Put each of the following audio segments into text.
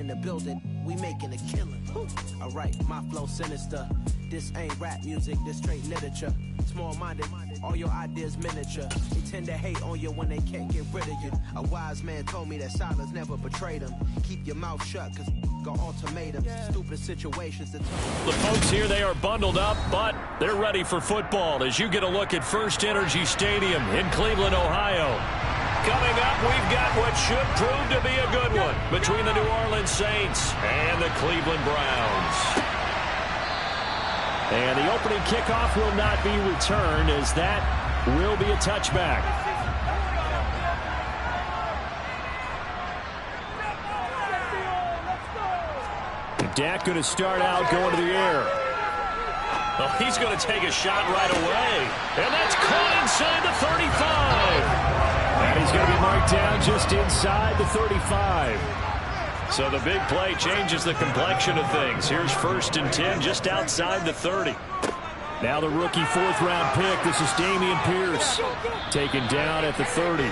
the building, we making a killing. Alright, my flow sinister. This ain't rap music, this straight literature. Small-minded, all your ideas miniature. They tend to hate on you when they can't get rid of you. A wise man told me that silence never betrayed him. Keep your mouth shut, cause got ultimatums. Stupid situations that the folks here, they are bundled up, but they're ready for football as you get a look at First Energy Stadium in Cleveland, Ohio. Coming up, we've got what should prove to be a good one between the New Orleans Saints and the Cleveland Browns. And the opening kickoff will not be returned, as that will be a touchback. Dak going to start out going to the air. Oh, he's going to take a shot right away. And that's caught inside the 35. And he's going to be marked down just inside the 35. So the big play changes the complexion of things. Here's 1st and 10 just outside the 30. Now the rookie 4th-round pick. This is Dameon Pierce taken down at the 30.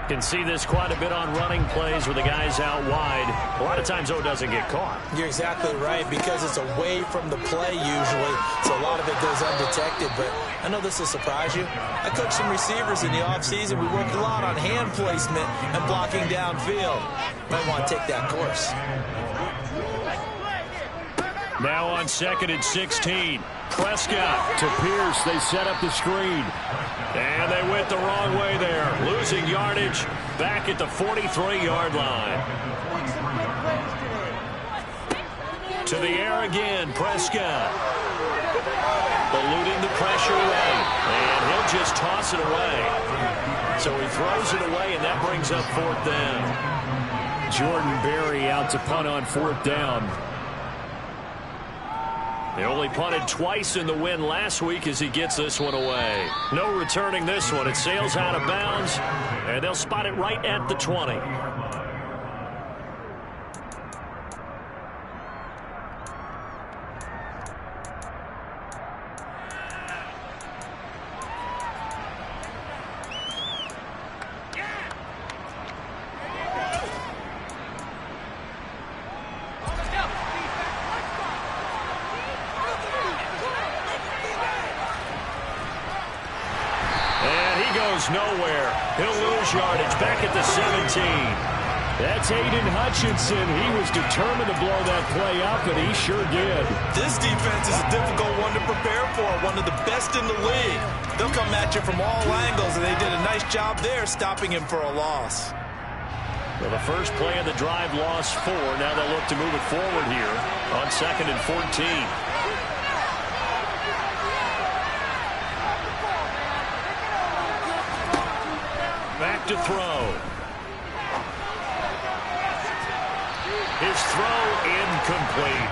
Can see this quite a bit on running plays where the guy's out wide. A lot of times, though, it doesn't get caught. You're exactly right, because it's away from the play usually, so a lot of it goes undetected. But I know this will surprise you. I coach some receivers in the offseason. We work a lot on hand placement and blocking downfield. Might want to take that course. Now on 2nd and 16. Prescott to Pierce. They set up the screen. And they went the wrong way there. Losing yardage back at the 43-yard line. To the air again. Prescott. Eluding the pressure away. And he'll just toss it away. So he throws it away, and that brings up 4th down. Jordan Berry out to punt on 4th down. They only punted twice in the win last week as he gets this one away. No returning this one. It sails out of bounds, and they'll spot it right at the 20. Nowhere. He'll lose yardage back at the 17. That's Aiden Hutchinson. He was determined to blow that play up, and he sure did. This defense is a difficult one to prepare for, one of the best in the league. They'll come at you from all angles, and they did a nice job there stopping him for a loss. Well, the first play of the drive lost 4. Now they'll look to move it forward here on 2nd and 14. Back to throw. His throw incomplete.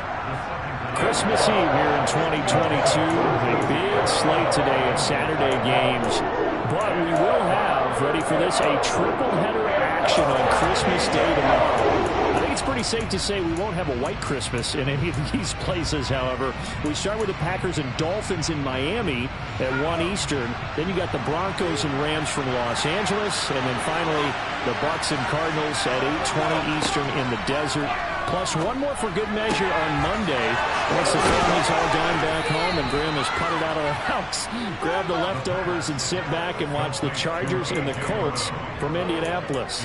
Christmas Eve here in 2022. A big slate today of Saturday games. But we will have, ready for this, a triple header action on Christmas Day tomorrow. I think it's pretty safe to say we won't have a white Christmas in any of these places, however. We start with the Packers and Dolphins in Miami at 1 Eastern. Then you got the Broncos and Rams from Los Angeles. And then finally, the Bucs and Cardinals at 8:20 Eastern in the desert. Plus one more for good measure on Monday. Once the family's all gone back home and Graham has putted out of the house, grab the leftovers and sit back and watch the Chargers and the Colts from Indianapolis.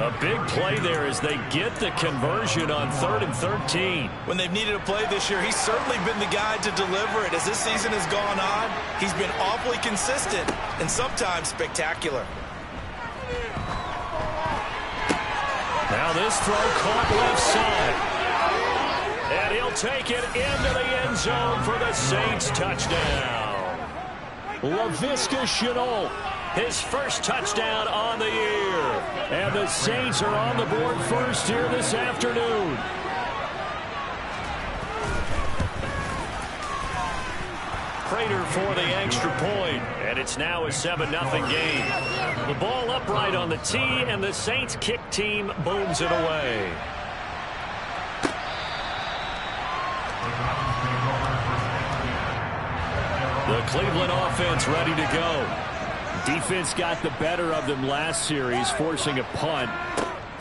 A big play there as they get the conversion on 3rd and 13. When they've needed a play this year, he's certainly been the guy to deliver it. As this season has gone on, he's been awfully consistent and sometimes spectacular. Now this throw caught left side. And he'll take it into the end zone for the Saints touchdown. Laviska Shenault, his first touchdown on the year. And the Saints are on the board first here this afternoon. Prater for the extra point, and it's now a 7-0 game. The ball upright on the tee, and the Saints kick team booms it away. The Cleveland offense ready to go. Defense got the better of them last series, forcing a punt.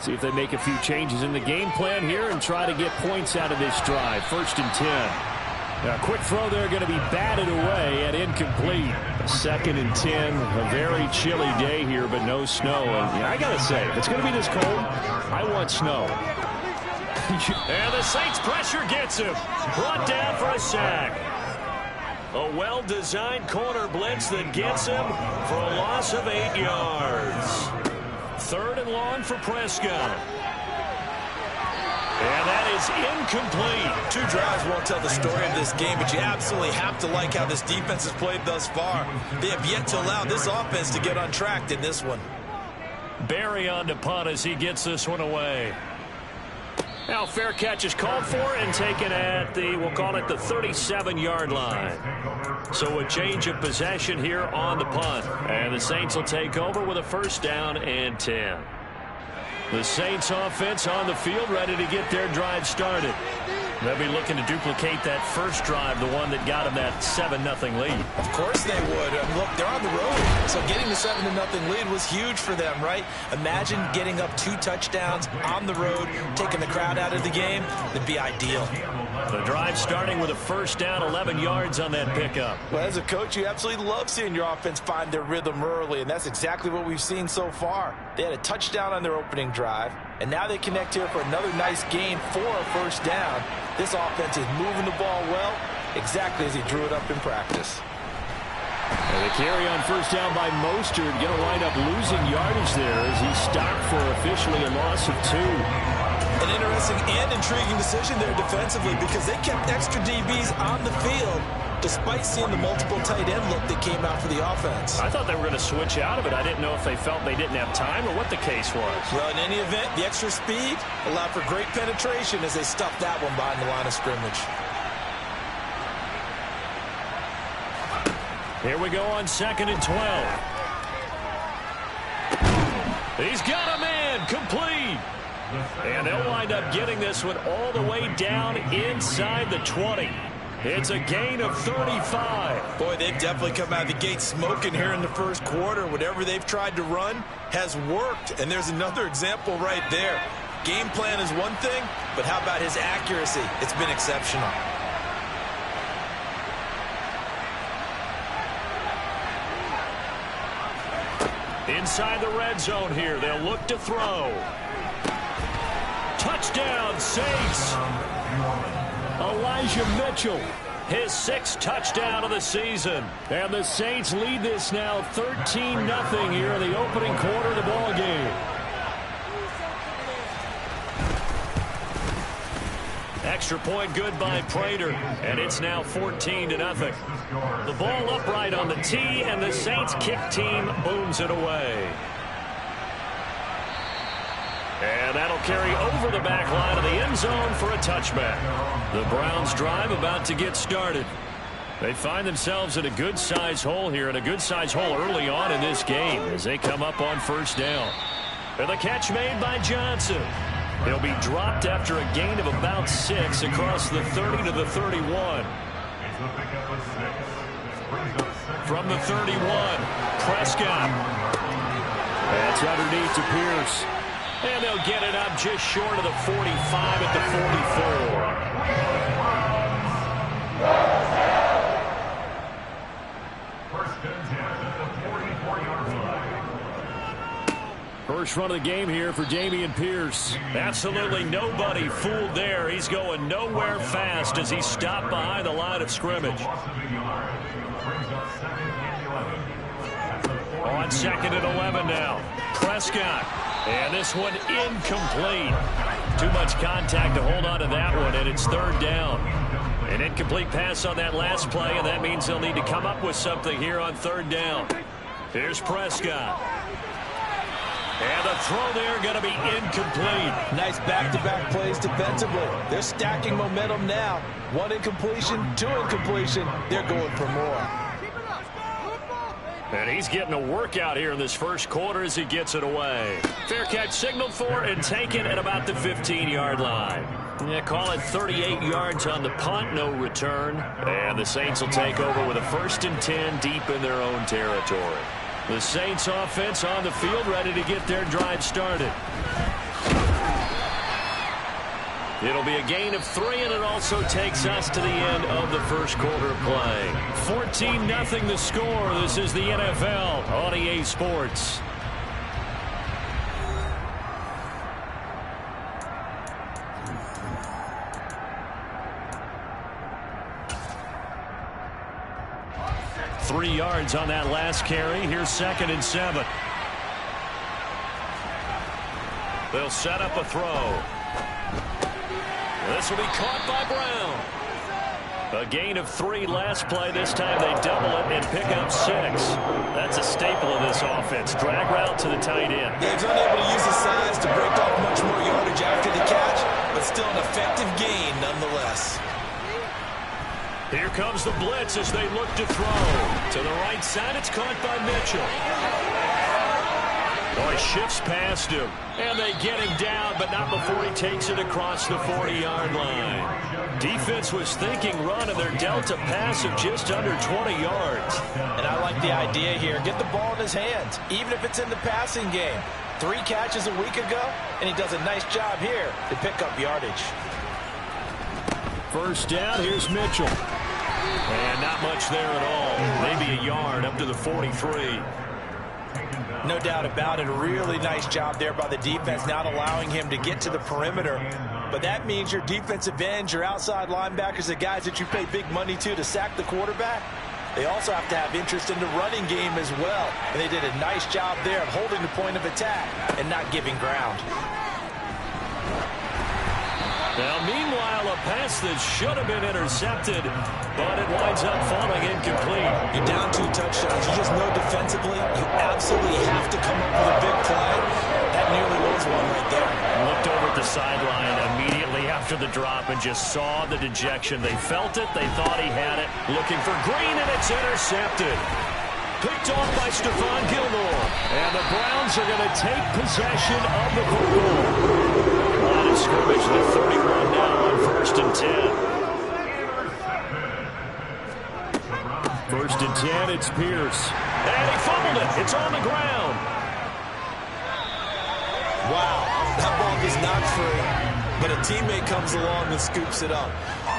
See if they make a few changes in the game plan here and try to get points out of this drive. 1st and 10. A quick throw there going to be batted away and incomplete. 2nd and 10. A very chilly day here, but no snow. And I got to say, if it's going to be this cold, I want snow. And the Saints pressure gets him. Brought down for a sack. A well-designed corner blitz that gets him for a loss of 8 yards. 3rd and long for Prescott. And that is incomplete. 2 drives won't tell the story of this game, but you absolutely have to like how this defense has played thus far. They have yet to allow this offense to get on track in this one. Barry on to punt as he gets this one away. Now fair catch is called for and taken at the, we'll call it the 37-yard line. So a change of possession here on the punt. And the Saints will take over with a 1st down and 10. The Saints offense on the field ready to get their drive started. They'll be looking to duplicate that first drive, the one that got them that 7-0 lead. Of course they would. Look, they're on the road, so getting the 7-0 lead was huge for them, right? Imagine getting up 2 touchdowns on the road, taking the crowd out of the game. That'd be ideal. The drive starting with a 1st down, 11 yards on that pickup. Well, as a coach, you absolutely love seeing your offense find their rhythm early, and that's exactly what we've seen so far. They had a touchdown on their opening drive, and now they connect here for another nice gain for a 1st down. This offense is moving the ball well, exactly as he drew it up in practice. And the carry on 1st down by Mostert, going to wind up losing yardage there as he stopped for officially a loss of 2. An interesting and intriguing decision there defensively because they kept extra DBs on the field despite seeing the multiple tight end look that came out for the offense. I thought they were going to switch out of it. I didn't know if they felt they didn't have time or what the case was. Well, in any event, the extra speed allowed for great penetration as they stuffed that one behind the line of scrimmage. Here we go on 2nd and 12. He's got a man complete. And they'll wind up getting this one all the way down inside the 20. It's a gain of 35. Boy, they've definitely come out of the gate smoking here in the 1st quarter. Whatever they've tried to run has worked. And there's another example right there. Game plan is one thing, but how about his accuracy? It's been exceptional. Inside the red zone here, they'll look to throw. Touchdown, Saints. Elijah Mitchell, his 6th touchdown of the season. And the Saints lead this now 13-0 here in the opening quarter of the ball game. Extra point good by Prater, and it's now 14-0. The ball upright on the tee, and the Saints kick team booms it away. And that'll carry over the back line of the end zone for a touchback. The Browns drive about to get started. They find themselves in a good-sized hole here, and a good-sized hole early on in this game as they come up on 1st down. And the catch made by Johnson. They'll be dropped after a gain of about 6 across the 30 to the 31. From the 31, Prescott. That's underneath to Pierce. And they'll get it up just short of the 45 at the 44. First run of the game here for Dameon Pierce. Absolutely nobody fooled there. He's going nowhere fast as he stopped behind the line of scrimmage. On 2nd and 11 now. Prescott. And this one incomplete. Too much contact to hold on to that one, and it's 3rd down. An incomplete pass on that last play, and that means they'll need to come up with something here on 3rd down. Here's Prescott. And the throw there going to be incomplete. Nice back-to-back plays defensively. They're stacking momentum now. 1 incompletion, 2 incompletion. They're going for more. And he's getting a workout here in this 1st quarter as he gets it away. Fair catch signaled for and taken at about the 15-yard line. Yeah, call it 38 yards on the punt, no return. And the Saints will take over with a 1st and 10 deep in their own territory. The Saints offense on the field, ready to get their drive started. It'll be a gain of 3, and it also takes us to the end of the first quarter play. 14-0 the score. This is the NFL on EA Sports. Three yards on that last carry. Here's 2nd and 7. They'll set up a throw. This will be caught by Brown. A gain of 3 last play. This time they double it and pick up 6. That's a staple of this offense. Drag route to the tight end. He's unable to use his size to break off much more yardage after the catch, but still an effective gain nonetheless. Here comes the blitz as they look to throw. To the right side, it's caught by Mitchell. Oh, he shifts past him. And they get him down, but not before he takes it across the 40-yard line. Defense was thinking run, and they're dealt a pass of just under 20 yards. And I like the idea here. Get the ball in his hands, even if it's in the passing game. 3 catches a week ago, and he does a nice job here to pick up yardage. First down, here's Mitchell. And not much there at all. Maybe a yard up to the 43. No doubt about it. A really nice job there by the defense, not allowing him to get to the perimeter. But that means your defensive ends, your outside linebackers, the guys that you pay big money to sack the quarterback, they also have to have interest in the running game as well. And they did a nice job there of holding the point of attack and not giving ground. Now, meanwhile, a pass that should have been intercepted, but it winds up falling incomplete. You're down 2 touchdowns. You just know defensively you absolutely have to come up with a big play. That nearly was one right there. Looked over at the sideline immediately after the drop and just saw the dejection. They felt it. They thought he had it. Looking for Green, and it's intercepted. Picked off by Stephon Gilmore. And the Browns are going to take possession of the football. Line of scrimmage to the 31 now on 1st and 10. 1st and 10, it's Pierce. And he fumbled it. It's on the ground. Wow, that ball gets knocked free, but a teammate comes along and scoops it up.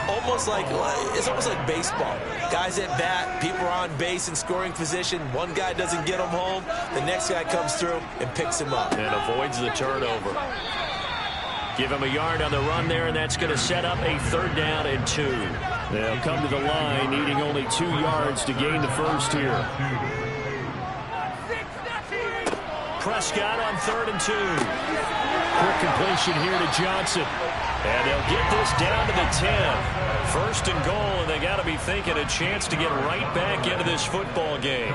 It's almost like baseball. Guys at bat, people are on base in scoring position. One guy doesn't get him home. The next guy comes through and picks him up. And avoids the turnover. Give him a yard on the run there, and that's going to set up a 3rd down and 2. They'll come to the line, needing only 2 yards to gain the first here. Prescott on 3rd and 2. Quick completion here to Johnson. And they'll get this down to the 10. 1st and goal, and they got to be thinking a chance to get right back into this football game.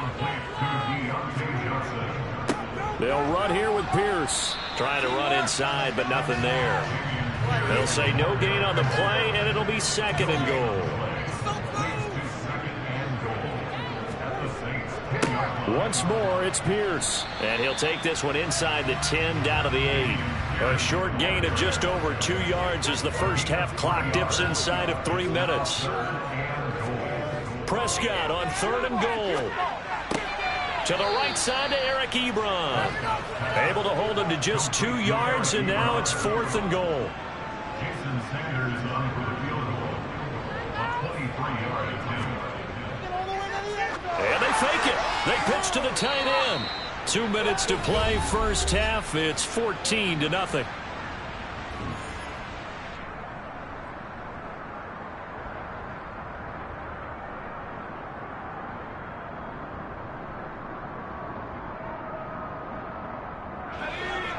They'll run here with Pierce. Trying to run inside, but nothing there. They'll say no gain on the play, and it'll be 2nd and goal. Once more, it's Pierce. And he'll take this one inside the 10, down to the 8. A short gain of just over 2 yards as the first half clock dips inside of 3 minutes. Prescott on 3rd and goal. To the right side to Eric Ebron. Able to hold him to just 2 yards, and now it's 4th and goal. And they fake it. They pitch to the tight end. 2 minutes to play first half. It's 14-0.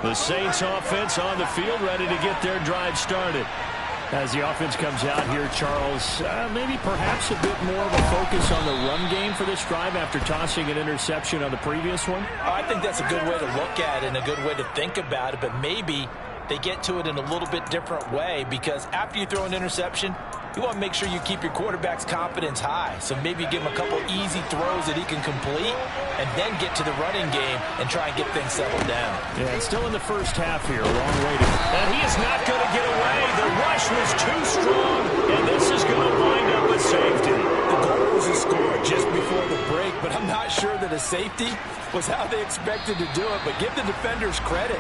The Saints offense on the field, ready to get their drive started. As the offense comes out here, Charles, maybe perhaps a bit more of a focus on the run game for this drive after tossing an interception on the previous one? I think that's a good way to look at it and a good way to think about it, but maybe they get to it in a little bit different way, because after you throw an interception, you want to make sure you keep your quarterback's confidence high. So maybe give him a couple easy throws that he can complete and then get to the running game and try and get things settled down. Yeah, it's still in the first half here. A long way to go. And he is not going to get away. The rush was too strong, and this is going to wind up the safety. The goal was a score just before the break, but I'm not sure that a safety was how they expected to do it. But give the defenders credit.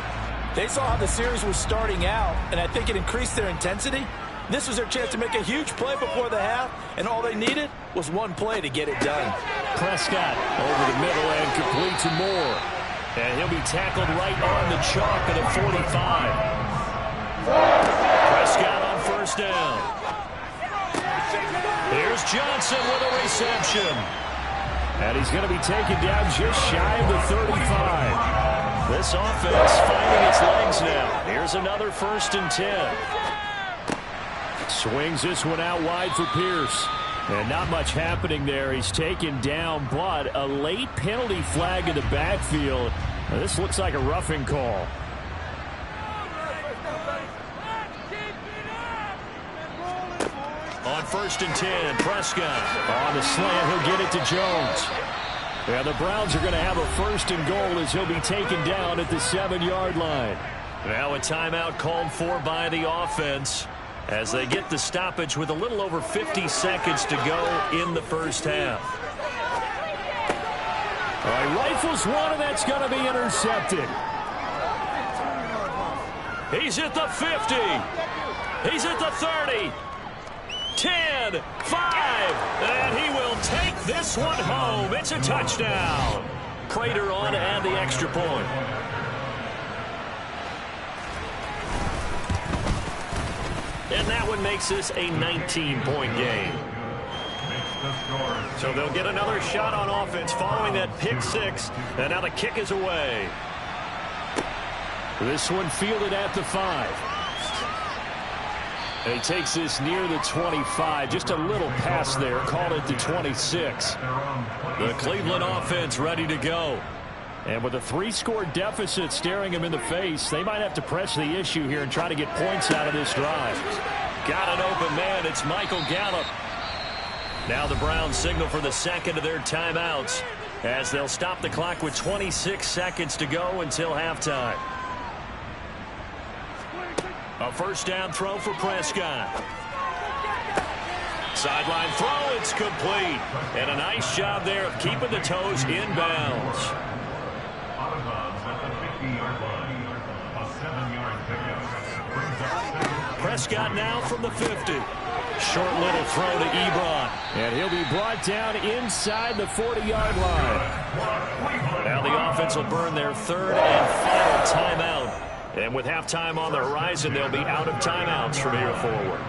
They saw how the series was starting out, and I think it increased their intensity. This was their chance to make a huge play before the half, and all they needed was one play to get it done. Prescott over the middle and complete to Moore. And he'll be tackled right on the chalk at a 45. Prescott on first down. Here's Johnson with a reception. And he's going to be taken down just shy of the 35. This offense finding its legs now. Here's another 1st and 10. Swings this one out wide for Pierce. And not much happening there. He's taken down, but a late penalty flag in the backfield. Now, this looks like a roughing call. On 1st and 10, Prescott on the slant. He'll get it to Jones. Yeah, the Browns are going to have a 1st and goal as he'll be taken down at the 7-yard line. Now a timeout called for by the offense as they get the stoppage with a little over 50 seconds to go in the first half. All right, rifles one, and that's going to be intercepted. He's at the 50. He's at the 30. 10, 5, and he will take this one home. It's a touchdown. Prater on to add the extra point. And that one makes this a 19-point game. So they'll get another shot on offense following that pick 6, and now the kick is away. This one fielded at the 5. And he takes this near the 25. Just a little pass there. Called it the 26. The Cleveland offense ready to go. And with a 3-score deficit staring him in the face, they might have to press the issue here and try to get points out of this drive. Got an open man. It's Michael Gallup. Now the Browns signal for the second of their timeouts as they'll stop the clock with 26 seconds to go until halftime. A 1st down throw for Prescott. Sideline throw, it's complete. And a nice job there of keeping the toes in bounds. Prescott now from the 50. Short little throw to Ebron. And he'll be brought down inside the 40-yard line. Now the offense will burn their 3rd and final timeout. And with halftime on the horizon, they'll be out of timeouts from here forward.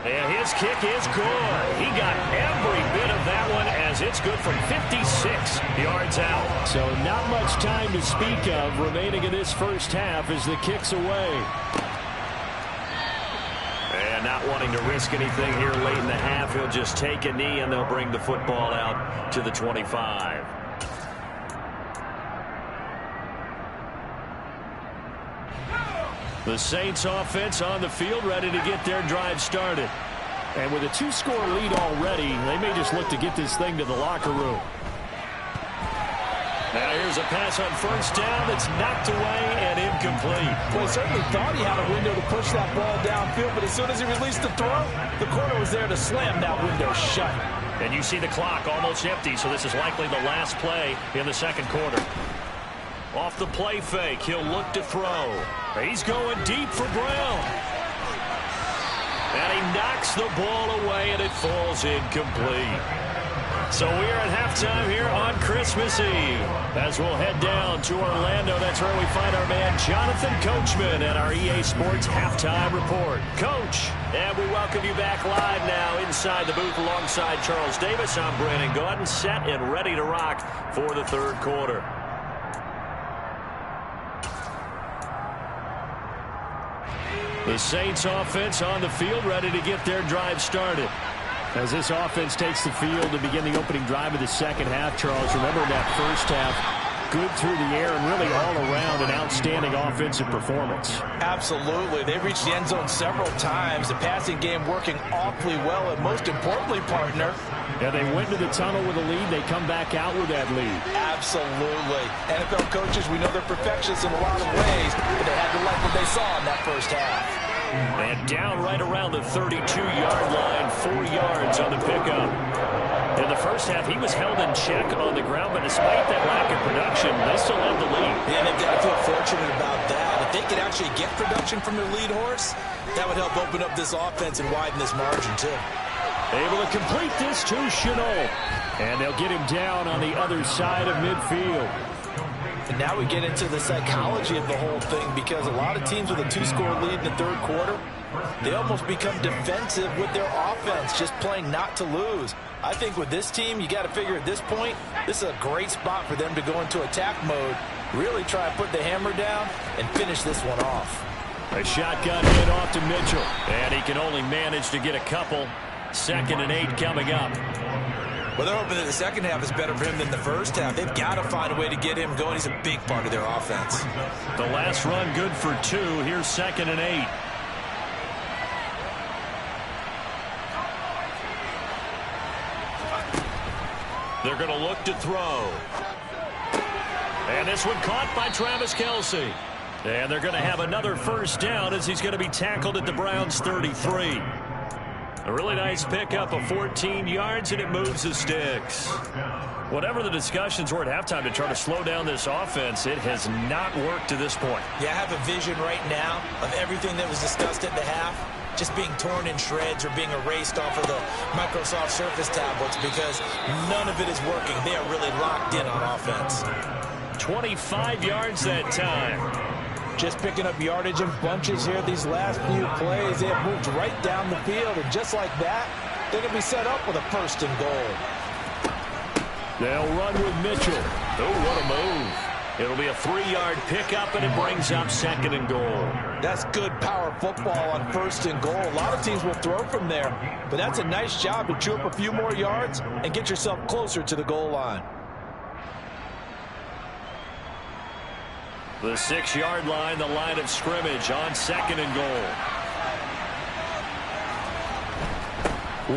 And his kick is good. He got every bit of that one as it's good from 56 yards out. So not much time to speak of remaining in this first half as the kick's away. And not wanting to risk anything here late in the half, he'll just take a knee and they'll bring the football out to the 25. The Saints offense on the field ready to get their drive started. And with a 2-score lead already, they may just look to get this thing to the locker room. Now here's a pass on 1st down that's knocked away and incomplete. Well, he certainly thought he had a window to push that ball downfield, but as soon as he released the throw, the corner was there to slam that window shut. And you see the clock almost empty, so this is likely the last play in the 2nd quarter. Off the play fake, he'll look to throw. He's going deep for Brown. And he knocks the ball away, and it falls incomplete. So we are at halftime here on Christmas Eve. As we'll head down to Orlando, that's where we find our man Jonathan Coachman at our EA Sports Halftime Report. Coach, and we welcome you back live now inside the booth alongside Charles Davis. I'm Brandon Gaudin, set and ready to rock for the 3rd quarter. The Saints offense on the field ready to get their drive started. As this offense takes the field to begin the opening drive of the 2nd half, Charles, remember that first half, good through the air and really all around an outstanding offensive performance. Absolutely. They reached the end zone several times. The passing game working awfully well, and most importantly, partner. Yeah, they went to the tunnel with a lead. They come back out with that lead. Absolutely. NFL coaches, we know they're perfectionists in a lot of ways, but they had to like what they saw in that first half. And down right around the 32-yard line, 4 yards on the pickup. In the first half, he was held in check on the ground, but despite that lack of production, they still have the lead. Yeah, they've got to feel fortunate about that. If they could actually get production from their lead horse, that would help open up this offense and widen this margin, too. Able to complete this to Chenault. And they'll get him down on the other side of midfield. And now we get into the psychology of the whole thing, because a lot of teams with a 2-score lead in the third quarter, they almost become defensive with their offense, just playing not to lose. I think with this team, you got to figure at this point, this is a great spot for them to go into attack mode, really try and put the hammer down and finish this one off. A shotgun hit off to Mitchell, and he can only manage to get a couple. 2nd and 8 coming up. Well, they're hoping that the second half is better for him than the first half. They've got to find a way to get him going. He's a big part of their offense. The last run good for 2. Here's 2nd and 8. They're going to look to throw. And this one caught by Travis Kelce. And they're going to have another first down as he's going to be tackled at the Browns' 33. A really nice pickup of 14 yards, and it moves the sticks. Whatever the discussions were at halftime to try to slow down this offense, it has not worked to this point. Yeah, I have a vision right now of everything that was discussed at the half just being torn in shreds or being erased off of the Microsoft Surface tablets, because none of it is working. They are really locked in on offense. 25 yards that time. Just picking up yardage in bunches here these last few plays. They have moved right down the field, and just like that, they're going to be set up with a 1st and goal. They'll run with Mitchell. Oh, what a move. It'll be a 3-yard pickup, and it brings up 2nd and goal. That's good power football on 1st and goal. A lot of teams will throw from there, but that's a nice job to chew up a few more yards and get yourself closer to the goal line. The 6-yard line, the line of scrimmage on 2nd and goal.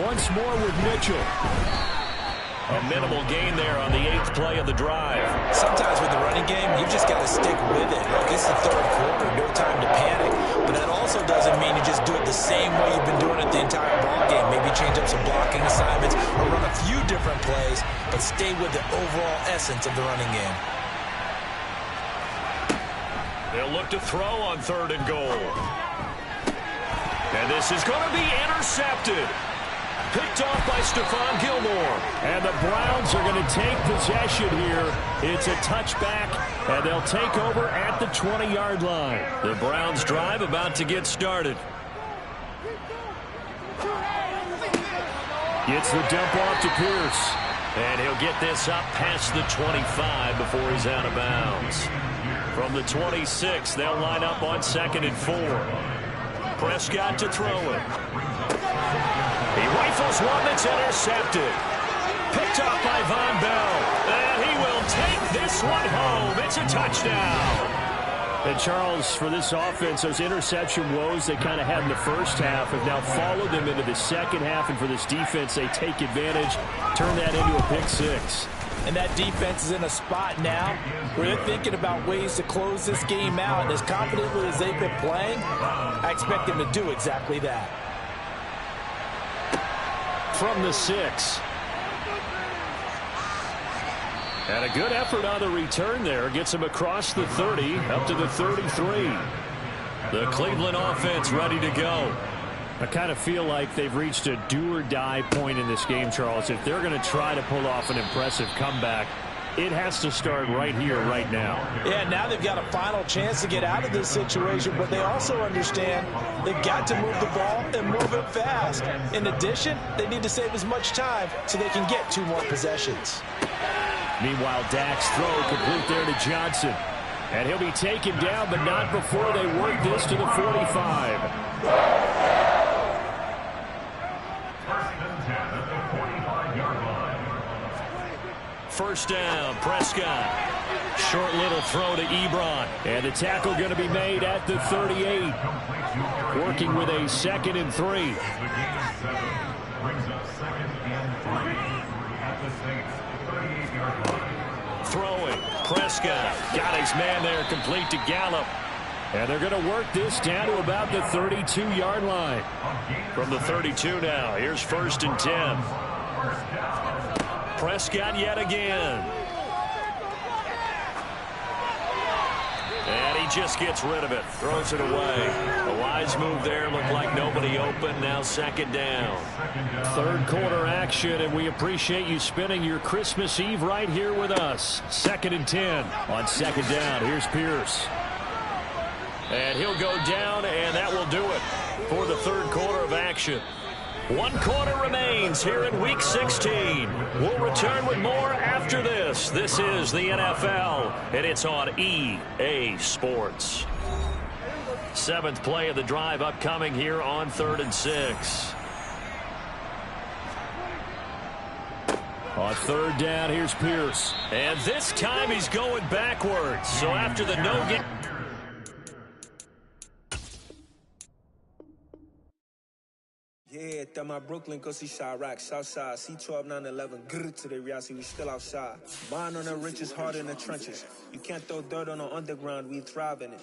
Once more with Mitchell. A minimal gain there on the 8th play of the drive. Sometimes with the running game, you've just got to stick with it. Look, this is the third quarter, no time to panic. But that also doesn't mean you just do it the same way you've been doing it the entire ball game. Maybe change up some blocking assignments or run a few different plays, but stay with the overall essence of the running game. They'll look to throw on 3rd and goal. And this is going to be intercepted. Picked off by Stephon Gilmore. And the Browns are going to take possession here. It's a touchback, and they'll take over at the 20-yard line. The Browns drive about to get started. Gets the dump off to Pierce. And he'll get this up past the 25 before he's out of bounds. From the 26, they'll line up on 2nd and 4. Prescott to throw it. He rifles one that's intercepted. Picked up by Von Bell. And he will take this one home. It's a touchdown. And Charles, for this offense, those interception woes they kind of had in the first half have now followed them into the second half. And for this defense, they take advantage, turn that into a pick 6. And that defense is in a spot now where they're thinking about ways to close this game out. And as confidently as they've been playing, I expect them to do exactly that. From the 6. And a good effort on the return there. Gets him across the 30, up to the 33. The Cleveland offense ready to go. I kind of feel like they've reached a do-or-die point in this game, Charles. If they're going to try to pull off an impressive comeback, it has to start right here, right now. Yeah, now they've got a final chance to get out of this situation, but they also understand they've got to move the ball and move it fast. In addition, they need to save as much time so they can get 2 more possessions. Meanwhile, Dak's throw complete there to Johnson. And he'll be taken down, but not before they work this to the 45. First down, Prescott. Short little throw to Ebron. And the tackle going to be made at the 38. Working with a 2nd and 3. Throwing. Prescott got his man there complete to Gallup. And they're going to work this down to about the 32-yard line. From the 32 now, here's 1st and 10. Prescott yet again. And he just gets rid of it. Throws it away. A wise move there. Looked like nobody open. Now 2nd down. 3rd quarter action, and we appreciate you spending your Christmas Eve right here with us. 2nd and 10. On 2nd down, here's Pierce. And he'll go down, and that will do it for the 3rd quarter of action. 1 quarter remains here in Week 16. We'll return with more after this. This is the NFL, and it's on EA Sports. 7th play of the drive upcoming here on 3rd and 6. On 3rd down, here's Pierce. And this time he's going backwards. So after the no-gain. Yeah, that my Brooklyn, go see Chirac, Southside, C12, 911, grrr to the reality, we still outside. Bond on the richest, hard in the trenches. You can't throw dirt on the underground, we thrive in it.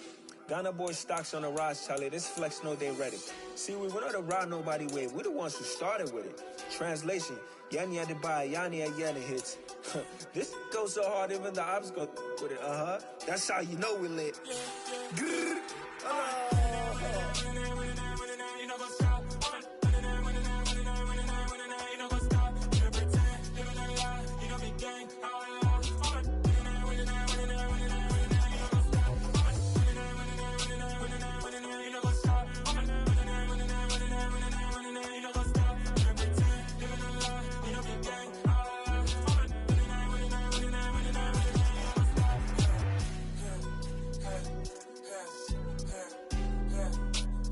Ghana boys stocks on the rise, Charlie, this flex know they ready. See, we went on the ride nobody wave, we the ones who started with it. Translation, Yanni had to buy, Yanni had Yanni hits. This goes so hard, even the ops go with it, that's how you know we lit. Grrr,